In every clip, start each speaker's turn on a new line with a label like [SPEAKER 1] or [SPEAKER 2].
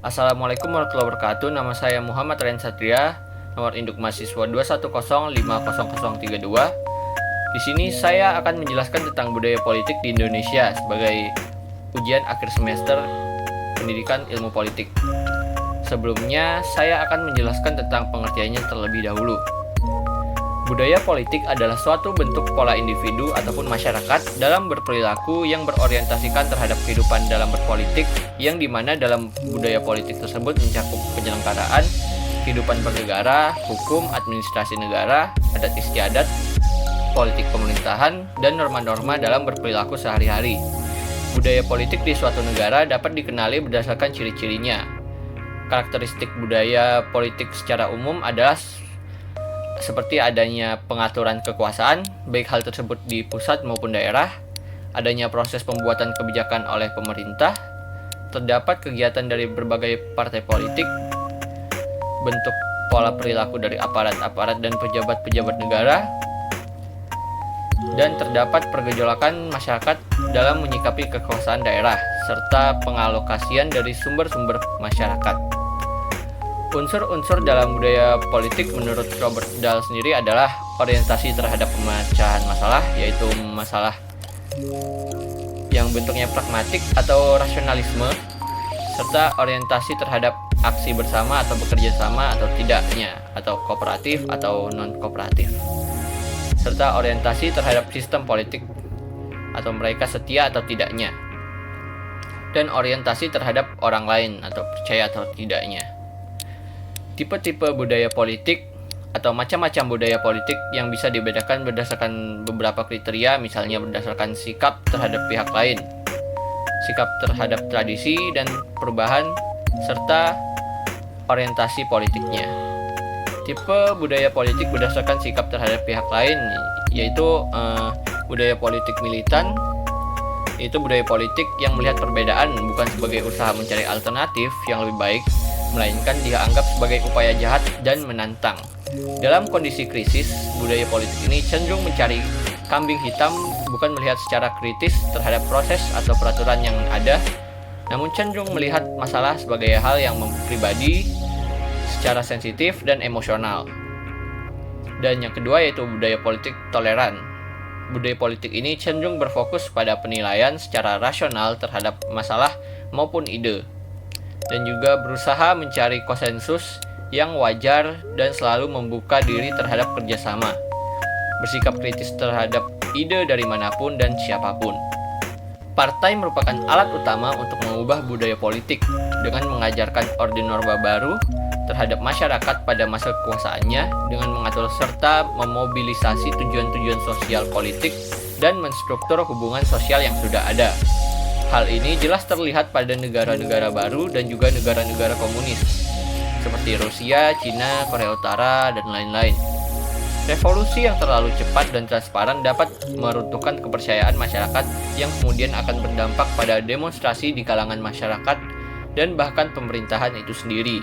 [SPEAKER 1] Assalamualaikum warahmatullahi wabarakatuh. Nama saya Muhammad Ren Satria, nomor induk mahasiswa 210500032. Di sini saya akan menjelaskan tentang budaya politik di Indonesia sebagai ujian akhir semester pendidikan ilmu politik. Sebelumnya, saya akan menjelaskan tentang pengertiannya terlebih dahulu. Budaya politik adalah suatu bentuk pola individu ataupun masyarakat dalam berperilaku yang berorientasikan terhadap kehidupan dalam berpolitik, yang dimana dalam budaya politik tersebut mencakup penyelenggaraan kehidupan bernegara, hukum, administrasi negara, adat istiadat, politik pemerintahan, dan norma-norma dalam berperilaku sehari-hari. Budaya politik di suatu negara dapat dikenali berdasarkan ciri-cirinya. Karakteristik budaya politik secara umum adalah seperti adanya pengaturan kekuasaan, baik hal tersebut di pusat maupun daerah, adanya proses pembuatan kebijakan oleh pemerintah, terdapat kegiatan dari berbagai partai politik, bentuk pola perilaku dari aparat-aparat dan pejabat-pejabat negara, dan terdapat pergejolakan masyarakat dalam menyikapi kekuasaan daerah, serta pengalokasian dari sumber-sumber masyarakat. Unsur-unsur dalam budaya politik menurut Robert Dahl sendiri adalah orientasi terhadap pemecahan masalah, yaitu masalah yang bentuknya pragmatik atau rasionalisme, serta orientasi terhadap aksi bersama atau bekerja sama atau tidaknya, atau kooperatif atau non-kooperatif, serta orientasi terhadap sistem politik atau mereka setia atau tidaknya, dan orientasi terhadap orang lain atau percaya atau tidaknya. Tipe-tipe budaya politik atau macam-macam budaya politik yang bisa dibedakan berdasarkan beberapa kriteria, misalnya berdasarkan sikap terhadap pihak lain, sikap terhadap tradisi dan perubahan, serta orientasi politiknya. Tipe budaya politik berdasarkan sikap terhadap pihak lain yaitu budaya politik militan, yaitu budaya politik yang melihat perbedaan bukan sebagai usaha mencari alternatif yang lebih baik, melainkan dianggap sebagai upaya jahat dan menantang. Dalam kondisi krisis, budaya politik ini cenderung mencari kambing hitam, bukan melihat secara kritis terhadap proses atau peraturan yang ada, namun cenderung melihat masalah sebagai hal yang pribadi, secara sensitif dan emosional. Dan yang kedua yaitu budaya politik toleran. Budaya politik ini cenderung berfokus pada penilaian secara rasional terhadap masalah maupun ide, dan juga berusaha mencari konsensus yang wajar dan selalu membuka diri terhadap kerjasama, bersikap kritis terhadap ide dari manapun dan siapapun. Partai merupakan alat utama untuk mengubah budaya politik dengan mengajarkan orde norma baru terhadap masyarakat pada masa kekuasaannya, dengan mengatur serta memobilisasi tujuan-tujuan sosial politik dan menstruktur hubungan sosial yang sudah ada. Hal ini jelas terlihat pada negara-negara baru dan juga negara-negara komunis, seperti Rusia, Cina, Korea Utara, dan lain-lain. Revolusi yang terlalu cepat dan transparan dapat meruntuhkan kepercayaan masyarakat yang kemudian akan berdampak pada demonstrasi di kalangan masyarakat dan bahkan pemerintahan itu sendiri.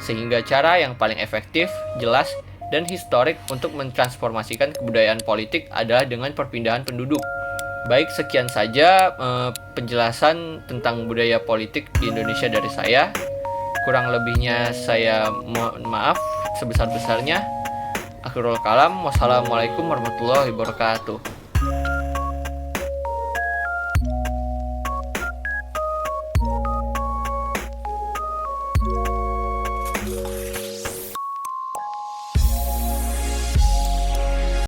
[SPEAKER 1] Sehingga cara yang paling efektif, jelas, dan historik untuk mentransformasikan kebudayaan politik adalah dengan perpindahan penduduk. Baik, sekian saja penjelasan tentang budaya politik di Indonesia dari saya. Kurang lebihnya saya mohon maaf sebesar-besarnya. Akhirul kalam, wassalamualaikum warahmatullahi wabarakatuh.